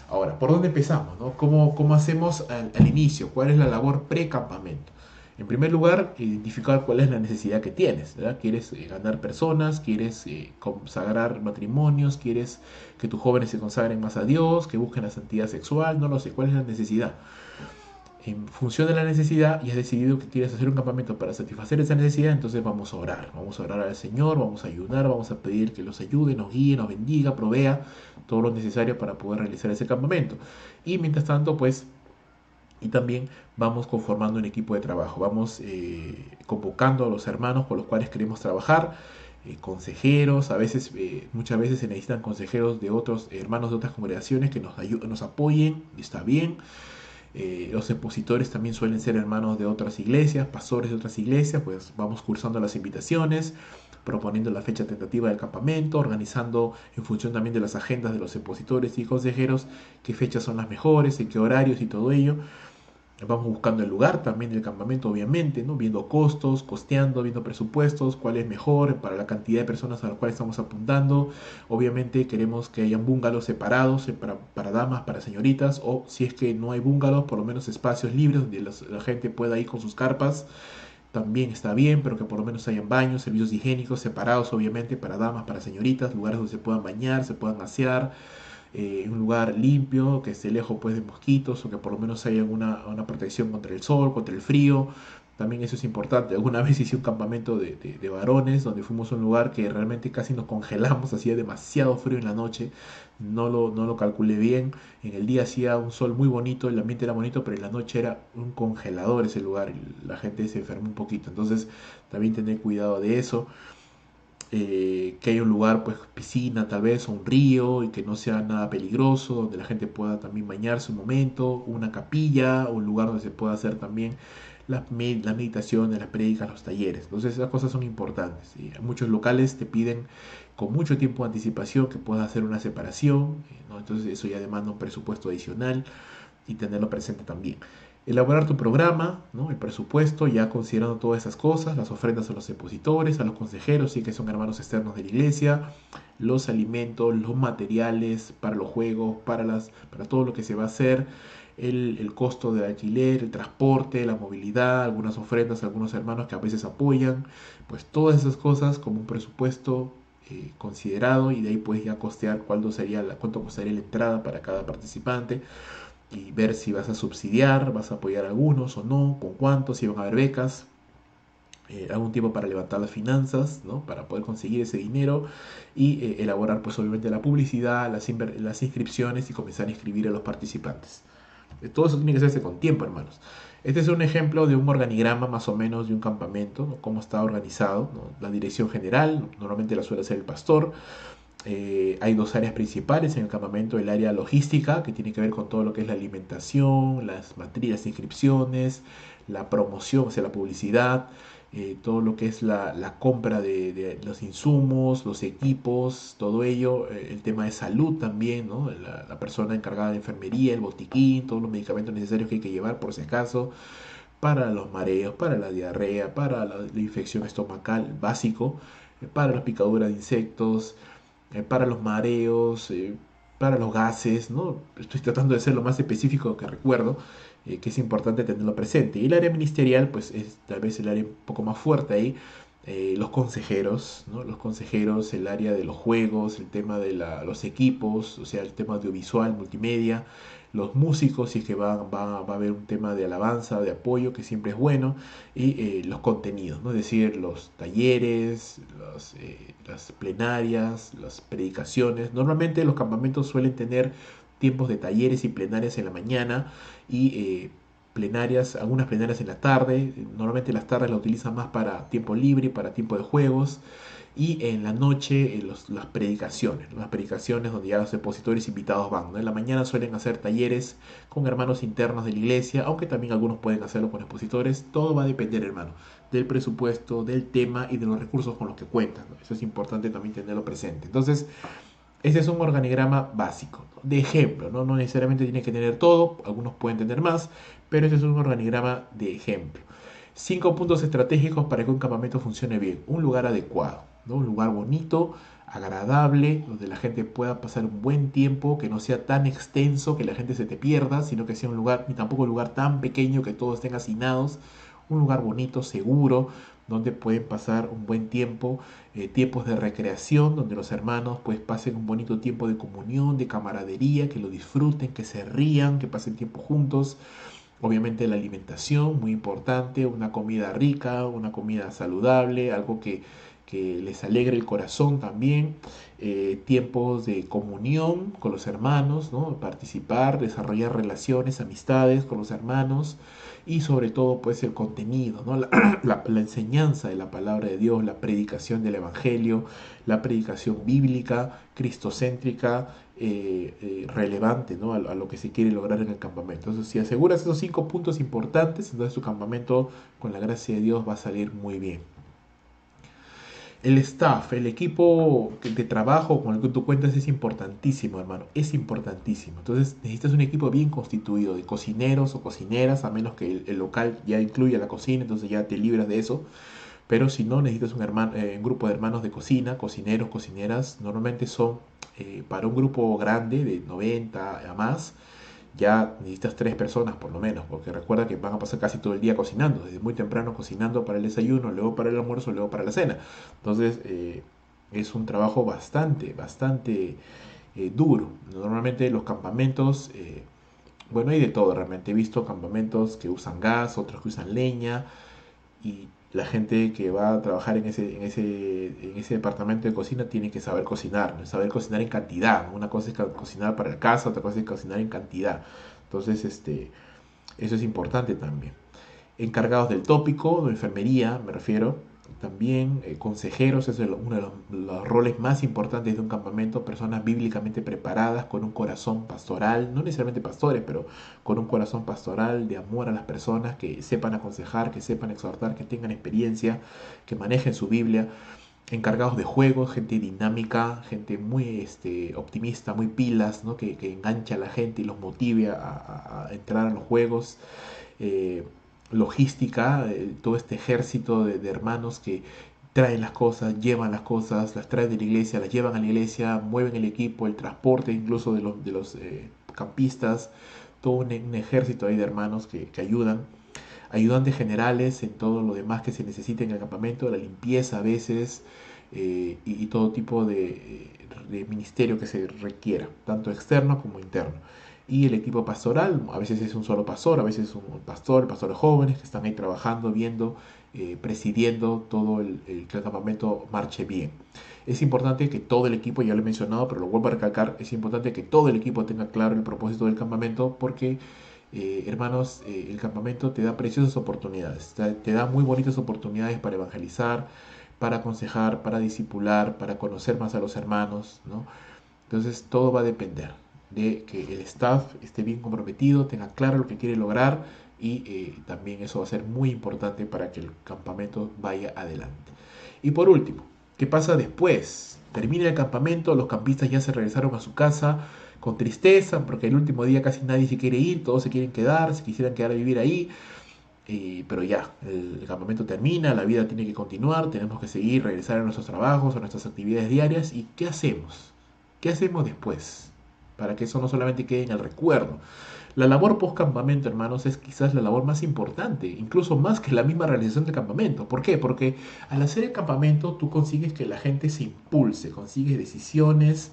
ahora, ¿por dónde empezamos? ¿No? ¿Cómo hacemos al inicio? ¿Cuál es la labor pre-campamento? En primer lugar, identificar cuál es la necesidad que tienes, ¿verdad? ¿Quieres ganar personas? ¿Quieres consagrar matrimonios? ¿Quieres que tus jóvenes se consagren más a Dios? ¿Que busquen la santidad sexual? No lo sé. ¿Cuál es la necesidad? En función de la necesidad y has decidido que quieres hacer un campamento para satisfacer esa necesidad, entonces vamos a orar al Señor, vamos a ayunar, vamos a pedir que los ayude, nos guíe, nos bendiga, provea todo lo necesario para poder realizar ese campamento. Y mientras tanto, pues, y también vamos conformando un equipo de trabajo, vamos convocando a los hermanos con los cuales queremos trabajar, consejeros, muchas veces se necesitan consejeros de otros hermanos de otras congregaciones que nos apoyen, y está bien. Los expositores también suelen ser hermanos de otras iglesias, pastores de otras iglesias, pues vamos cursando las invitaciones, proponiendo la fecha tentativa del campamento, organizando en función también de las agendas de los expositores y consejeros qué fechas son las mejores, en qué horarios y todo ello. Vamos buscando el lugar también del campamento, obviamente, ¿no? Viendo costos, costeando, viendo presupuestos, cuál es mejor para la cantidad de personas a las cuales estamos apuntando. Obviamente queremos que hayan bungalows separados para damas, para señoritas, o si es que no hay bungalows, por lo menos espacios libres donde la gente pueda ir con sus carpas. También está bien, pero que por lo menos hayan baños, servicios higiénicos separados, obviamente, para damas, para señoritas, lugares donde se puedan bañar, se puedan asear, un lugar limpio, que esté lejos pues de mosquitos o que por lo menos haya una protección contra el sol, contra el frío. También eso es importante. Alguna vez hice un campamento de varones donde fuimos a un lugar que realmente casi nos congelamos, hacía demasiado frío en la noche, no lo calculé bien. En el día hacía un sol muy bonito, el ambiente era bonito, pero en la noche era un congelador ese lugar y la gente se enfermó un poquito. Entonces también tener cuidado de eso, que haya un lugar, pues piscina tal vez, o un río, y que no sea nada peligroso, donde la gente pueda también bañarse un momento, una capilla, o un lugar donde se pueda hacer también las meditaciones, las prédicas, los talleres. Entonces esas cosas son importantes. ¿Sí? Muchos locales te piden con mucho tiempo de anticipación que puedas hacer una separación, ¿no? Entonces eso ya demanda un presupuesto adicional y tenerlo presente también. Elaborar tu programa, ¿no? El presupuesto, ya considerando todas esas cosas, las ofrendas a los expositores, a los consejeros, sí que son hermanos externos de la iglesia, los alimentos, los materiales para los juegos, para todo lo que se va a hacer, el costo del alquiler, el transporte, la movilidad, algunas ofrendas, algunos hermanos que a veces apoyan, pues todas esas cosas como un presupuesto considerado, y de ahí puedes ya costear cuánto costaría la entrada para cada participante y ver si vas a subsidiar, vas a apoyar a algunos o no, con cuántos, si van a haber becas. algún tiempo para levantar las finanzas, ¿no? Para poder conseguir ese dinero y elaborar pues obviamente la publicidad, las inscripciones y comenzar a inscribir a los participantes. Todo eso tiene que hacerse con tiempo, hermanos. Este es un ejemplo de un organigrama más o menos de un campamento, ¿no? Cómo está organizado, ¿no? La dirección general, normalmente la suele hacer el pastor. Hay dos áreas principales en el campamento: el área logística, que tiene que ver con todo lo que es la alimentación, las materias, inscripciones, la promoción, o sea, la publicidad, todo lo que es la compra de los insumos, los equipos, todo ello, el tema de salud también, ¿no? La persona encargada de enfermería, el botiquín, todos los medicamentos necesarios que hay que llevar por si acaso, para los mareos, para la diarrea, para la infección estomacal básico, para las picaduras de insectos, para los mareos, para los gases, ¿no? Estoy tratando de ser lo más específico que recuerdo, que es importante tenerlo presente. Y el área ministerial, pues es tal vez el área un poco más fuerte ahí. Los consejeros, ¿no? Los consejeros, el área de los juegos, el tema de los equipos, o sea, el tema audiovisual, multimedia, los músicos, si es que va a haber un tema de alabanza, de apoyo, que siempre es bueno, y los contenidos, ¿no? Es decir, los talleres, las plenarias, las predicaciones. Normalmente los campamentos suelen tener tiempos de talleres y plenarias en la mañana y plenarias, algunas plenarias en la tarde. Normalmente las tardes la utilizan más para tiempo libre, para tiempo de juegos. Y en la noche las predicaciones, ¿no? Las predicaciones donde ya los expositores invitados van, ¿no? En la mañana suelen hacer talleres con hermanos internos de la iglesia, aunque también algunos pueden hacerlo con expositores. Todo va a depender, hermano, del presupuesto, del tema y de los recursos con los que cuentan, ¿no? Eso es importante también tenerlo presente. Entonces, ese es un organigrama básico, ¿no? De ejemplo, ¿no? No necesariamente tiene que tener todo, algunos pueden tener más, pero ese es un organigrama de ejemplo. 5 puntos estratégicos para que un campamento funcione bien. Un lugar adecuado, ¿no? Un lugar bonito, agradable, donde la gente pueda pasar un buen tiempo, que no sea tan extenso que la gente se te pierda, sino que sea un lugar, ni tampoco un lugar tan pequeño que todos estén hacinados. Un lugar bonito, seguro, donde pueden pasar un buen tiempo, tiempos de recreación, donde los hermanos pues pasen un bonito tiempo de comunión, de camaradería, que lo disfruten, que se rían, que pasen tiempo juntos. Obviamente la alimentación, muy importante, una comida rica, una comida saludable, algo que les alegre el corazón también. Tiempos de comunión con los hermanos, ¿no? Participar, desarrollar relaciones, amistades con los hermanos y sobre todo pues el contenido, ¿no? La enseñanza de la palabra de Dios, la predicación del Evangelio, la predicación bíblica, cristocéntrica, relevante, ¿no? A lo que se quiere lograr en el campamento. Entonces, si aseguras esos 5 puntos importantes, entonces tu campamento, con la gracia de Dios, va a salir muy bien. El staff, el equipo de trabajo con el que tú cuentas es importantísimo, hermano. Es importantísimo. Entonces necesitas un equipo bien constituido de cocineros o cocineras, a menos que el local ya incluya la cocina, entonces ya te libras de eso. Pero si no, necesitas un grupo de hermanos de cocina, cocineros, cocineras. Normalmente son para un grupo grande de 90 a más. Ya necesitas 3 personas por lo menos, porque recuerda que van a pasar casi todo el día cocinando, desde muy temprano cocinando para el desayuno, luego para el almuerzo, luego para la cena. Entonces es un trabajo bastante duro. Normalmente los campamentos, bueno, hay de todo realmente. He visto campamentos que usan gas, otros que usan leña, y la gente que va a trabajar en ese departamento de cocina tiene que saber cocinar, ¿no? Saber cocinar en cantidad, ¿no? Una cosa es cocinar para la casa, otra cosa es cocinar en cantidad. Entonces, eso es importante también. Encargados del tópico, de enfermería, me refiero, también consejeros, es uno de los roles más importantes de un campamento, personas bíblicamente preparadas, con un corazón pastoral, no necesariamente pastores, pero con un corazón pastoral de amor a las personas, que sepan aconsejar, que sepan exhortar, que tengan experiencia, que manejen su Biblia. Encargados de juegos, gente dinámica, gente muy optimista, muy pilas, ¿no? Que engancha a la gente y los motive a entrar a los juegos. eh, Logística, todo este ejército de hermanos que traen las cosas, llevan las cosas, las traen de la iglesia, las llevan a la iglesia, mueven el equipo, el transporte incluso de los campistas, todo un ejército ahí de hermanos que ayudan. Ayudantes generales en todo lo demás que se necesite en el campamento, la limpieza a veces, y todo tipo de ministerio que se requiera, tanto externo como interno. y el equipo pastoral, a veces es un solo pastor, a veces es un pastor, pastores jóvenes que están ahí trabajando, viendo, presidiendo todo que el campamento marche bien. Es importante que todo el equipo, ya lo he mencionado, pero lo vuelvo a recalcar, es importante que todo el equipo tenga claro el propósito del campamento porque, hermanos, el campamento te da preciosas oportunidades, te da muy bonitas oportunidades para evangelizar, para aconsejar, para discipular, para conocer más a los hermanos, ¿no? Entonces todo va a depender de que el staff esté bien comprometido, tenga claro lo que quiere lograr y también eso va a ser muy importante para que el campamento vaya adelante. Y por último, ¿qué pasa después? Termina el campamento, los campistas ya se regresaron a su casa con tristeza porque el último día casi nadie se quiere ir, todos se quieren quedar, se quisieran quedar a vivir ahí, pero ya, el campamento termina, la vida tiene que continuar, tenemos que seguir, regresar a nuestros trabajos, a nuestras actividades diarias. ¿Y qué hacemos? ¿Qué hacemos después? Para que eso no solamente quede en el recuerdo. La labor post campamento, hermanos, es quizás la labor más importante, incluso más que la misma realización del campamento. ¿Por qué? Porque al hacer el campamento tú consigues que la gente se impulse, consigues decisiones,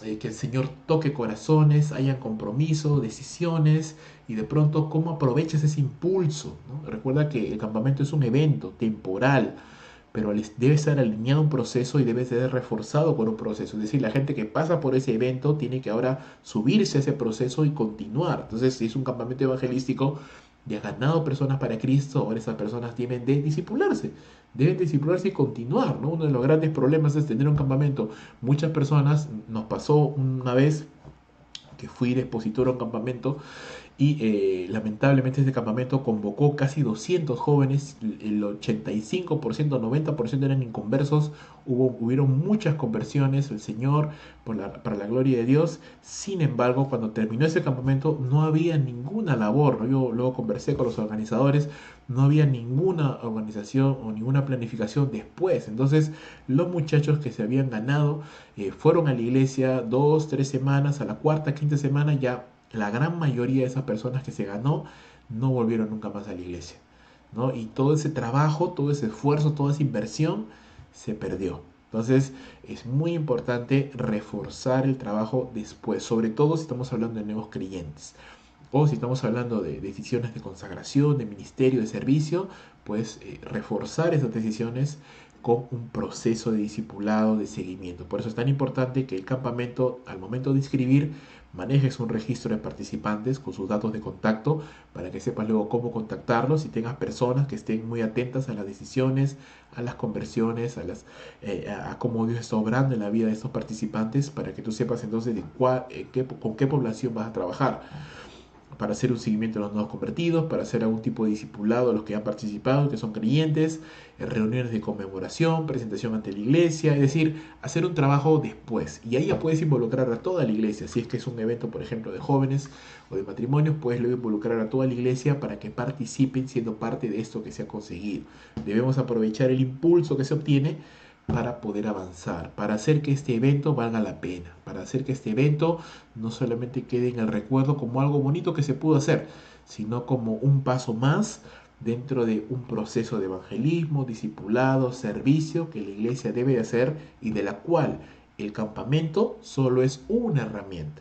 que el Señor toque corazones, hayan compromiso, decisiones, y de pronto cómo aprovechas ese impulso, ¿no? Recuerda que el campamento es un evento temporal, pero debe estar alineado a un proceso y debe ser reforzado por un proceso. Es decir, la gente que pasa por ese evento tiene que ahora subirse a ese proceso y continuar. Entonces, si es un campamento evangelístico y ha ganado personas para Cristo, ahora esas personas deben discipularse y continuar, ¿no? Uno de los grandes problemas es tener un campamento. Muchas personas, nos pasó una vez que fui de expositor a un campamento y lamentablemente este campamento convocó casi 200 jóvenes, el 85%, 90% eran inconversos, hubieron muchas conversiones, el Señor, para la gloria de Dios. Sin embargo, cuando terminó ese campamento no había ninguna labor, ¿no? Yo luego conversé con los organizadores, no había ninguna organización o ninguna planificación después. Entonces los muchachos que se habían ganado fueron a la iglesia 2, 3 semanas, a la cuarta, quinta semana ya la gran mayoría de esas personas que se ganó no volvieron nunca más a la iglesia, ¿no? Y todo ese trabajo, todo ese esfuerzo, toda esa inversión se perdió. Entonces es muy importante reforzar el trabajo después, sobre todo si estamos hablando de nuevos creyentes o si estamos hablando de decisiones de consagración, de ministerio, de servicio, pues reforzar esas decisiones con un proceso de discipulado, de seguimiento. Por eso es tan importante que el campamento, al momento de inscribir, manejes un registro de participantes con sus datos de contacto para que sepas luego cómo contactarlos y tengas personas que estén muy atentas a las decisiones, a las conversiones, a cómo Dios está obrando en la vida de estos participantes para que tú sepas entonces con qué población vas a trabajar para hacer un seguimiento a los nuevos convertidos, para hacer algún tipo de discipulado a los que han participado, que son creyentes, reuniones de conmemoración, presentación ante la iglesia, es decir, hacer un trabajo después. Y ahí ya puedes involucrar a toda la iglesia. Si es que es un evento, por ejemplo, de jóvenes o de matrimonios, puedes luego involucrar a toda la iglesia para que participen siendo parte de esto que se ha conseguido. Debemos aprovechar el impulso que se obtiene para poder avanzar, para hacer que este evento valga la pena, para hacer que este evento no solamente quede en el recuerdo como algo bonito que se pudo hacer, sino como un paso más dentro de un proceso de evangelismo, discipulado, servicio que la iglesia debe de hacer y de la cual el campamento solo es una herramienta.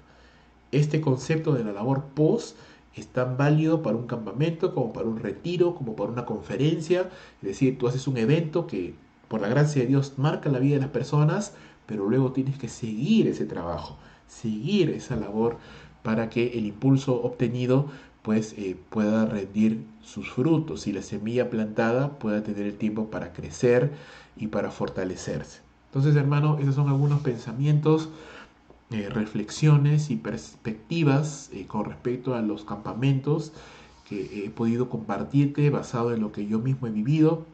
Este concepto de la labor post es tan válido para un campamento como para un retiro, como para una conferencia. Es decir, tú haces un evento que por la gracia de Dios marca la vida de las personas, pero luego tienes que seguir ese trabajo, seguir esa labor para que el impulso obtenido pues pueda rendir sus frutos y la semilla plantada pueda tener el tiempo para crecer y para fortalecerse. Entonces, hermano, esos son algunos pensamientos, reflexiones y perspectivas con respecto a los campamentos que he podido compartirte basado en lo que yo mismo he vivido.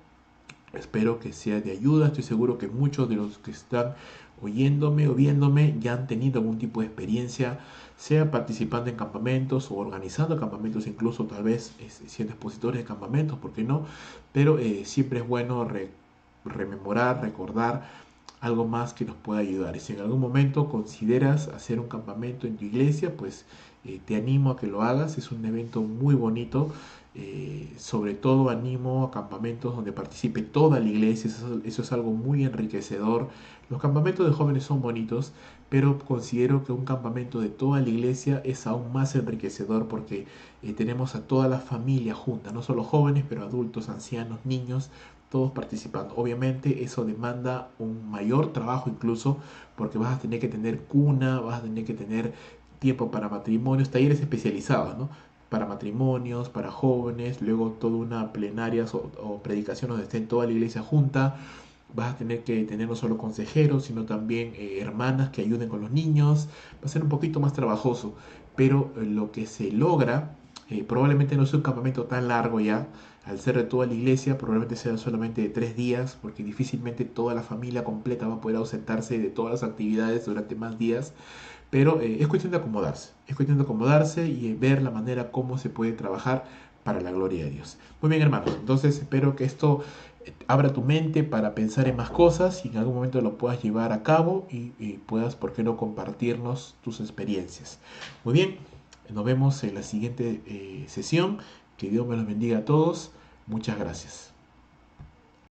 Espero que sea de ayuda. Estoy seguro que muchos de los que están oyéndome o viéndome ya han tenido algún tipo de experiencia, sea participando en campamentos o organizando campamentos, incluso tal vez siendo expositores de campamentos, ¿por qué no? Pero siempre es bueno rememorar, recordar algo más que nos pueda ayudar. Y si en algún momento consideras hacer un campamento en tu iglesia, pues te animo a que lo hagas. Es un evento muy bonito Sobre todo animo a campamentos donde participe toda la iglesia, eso es algo muy enriquecedor. Los campamentos de jóvenes son bonitos, pero considero que un campamento de toda la iglesia es aún más enriquecedor porque tenemos a toda la familia junta, no solo jóvenes, pero adultos, ancianos, niños, todos participando. Obviamente eso demanda un mayor trabajo incluso porque vas a tener que tener cuna, vas a tener que tener tiempo para matrimonios, talleres especializados, ¿no? Para matrimonios, para jóvenes, luego toda una plenaria o predicación donde esté toda la iglesia junta. Vas a tener que tener no solo consejeros, sino también hermanas que ayuden con los niños. Va a ser un poquito más trabajoso, pero lo que se logra probablemente no sea un campamento tan largo ya. Al ser de toda la iglesia, probablemente sea solamente de 3 días, porque difícilmente toda la familia completa va a poder ausentarse de todas las actividades durante más días. Pero es cuestión de acomodarse, es cuestión de acomodarse y ver la manera como se puede trabajar para la gloria de Dios. Muy bien, hermanos, entonces espero que esto abra tu mente para pensar en más cosas y en algún momento lo puedas llevar a cabo y puedas, ¿por qué no?, compartirnos tus experiencias. Muy bien, nos vemos en la siguiente sesión. Que Dios me los bendiga a todos. Muchas gracias.